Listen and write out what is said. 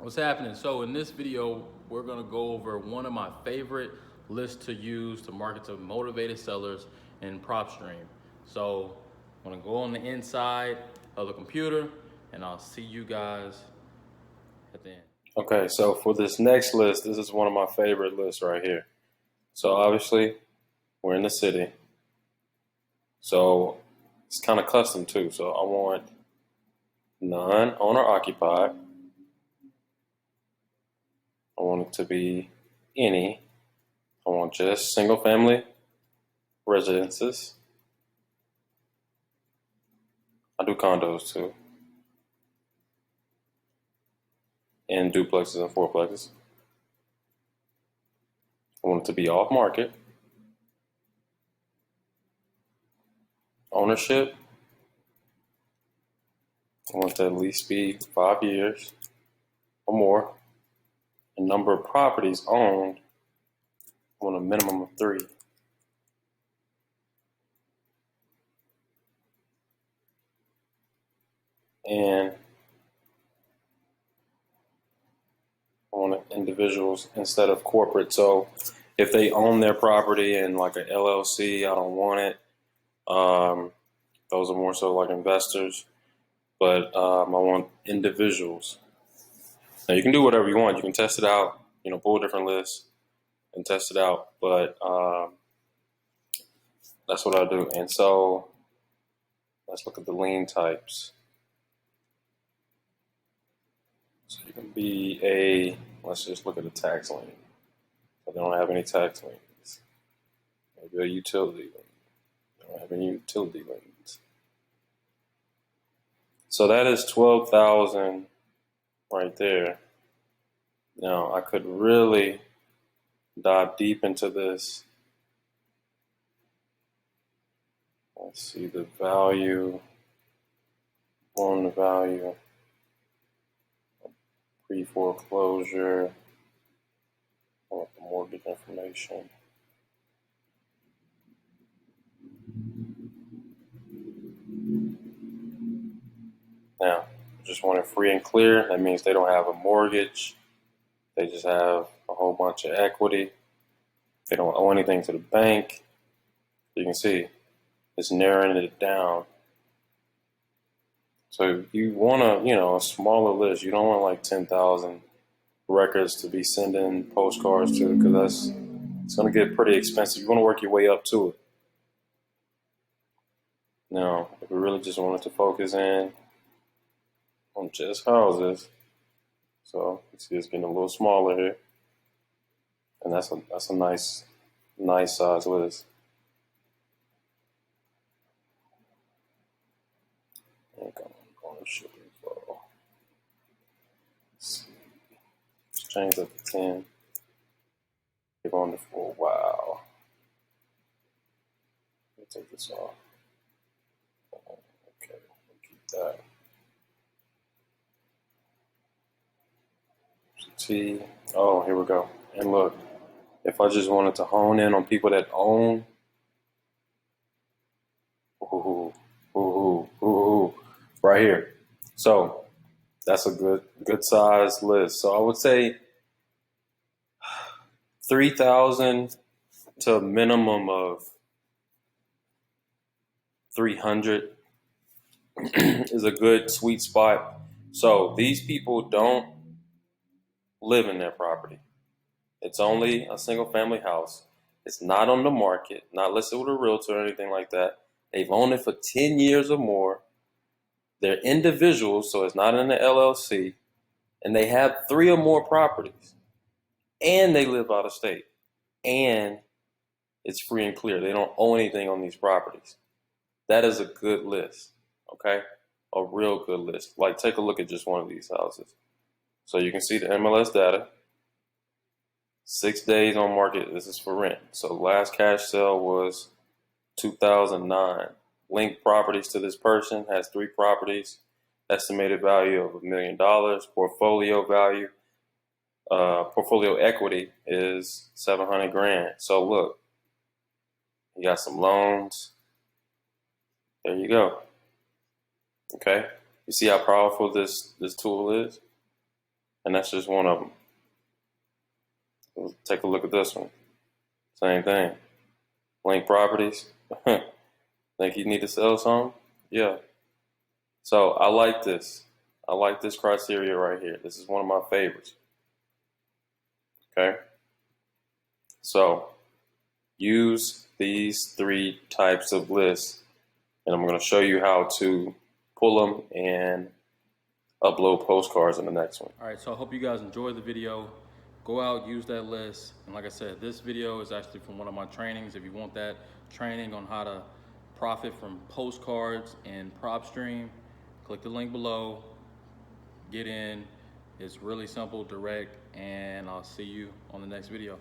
What's happening? So in this video, we're gonna go over one of my favorite lists to use to market to motivated sellers in PropStream. So I'm gonna go on the inside of the computer and I'll see you guys at the end. Okay, so for this next list, this is one of my favorite lists right here. So obviously, we're in the city. So it's kind of custom too. So I want non-owner occupied. I want it to be any. I want just single family residences. I do condos too. And duplexes and fourplexes. I want it to be off market. Ownership. I want it to at least be 5 years or more. The number of properties owned, I want a minimum of 3. And I want individuals instead of corporate. So if they own their property in like an LLC, I don't want it. Those are more so like investors. But I want individuals. Now you can do whatever you want. You can test it out, pull a different list and test it out. But that's what I do. And so let's look at the lien types. So you can be let's just look at a tax lien. So they don't have any tax liens. Maybe a utility lien. They don't have any utility liens. So that is 12,000 right there. Now I could really dive deep into this. Let's see the value, loan value, pre-foreclosure, mortgage information. Now, just want it free and clear. That means they don't have a mortgage. They just have a whole bunch of equity. They don't owe anything to the bank. You can see it's narrowing it down. So you want a smaller list. You don't want like 10,000 records to be sending postcards to, because it's going to get pretty expensive. You want to work your way up to it. Now, if we really just wanted to focus in on just houses, so you see it's getting a little smaller here, and that's a nice size list. Ownership info. Let's change that to 10. Keep on it for a while. Let me take this off. Okay, we'll keep that. T. Oh, here we go. And look, if I just wanted to hone in on people that own, right here. So that's a good size list. So I would say 3,000 to a minimum of 300 is a good sweet spot. So these people don't live in their property. It's only a single family house. It's not on the market, not listed with a realtor or anything like that. They've owned it for 10 years or more. They're individuals, so it's not in the LLC. And they have 3 or more properties. And they live out of state. And it's free and clear. They don't owe anything on these properties. That is a good list, okay? A real good list. Like, take a look at just one of these houses. So you can see the MLS data. 6 days on market. This is for rent. So last cash sale was 2009. Linked properties to this person, has 3 properties. Estimated value of $1 million. Portfolio value, portfolio equity is 700 grand. So look, you got some loans. There you go. Okay, you see how powerful this tool is. and that's just one of them. Take a look at this one. Same thing. Link properties. Think you need to sell some? Yeah. So I like this. I like this criteria right here. This is one of my favorites. Okay. So use these 3 types of lists, and I'm going to show you how to pull them and upload postcards in the next one. All right, so I hope you guys enjoyed the video. Go out, use that list. And like I said, this video is actually from one of my trainings. If you want that training on how to profit from postcards and PropStream, click the link below, get in. It's really simple, direct, and I'll see you on the next video.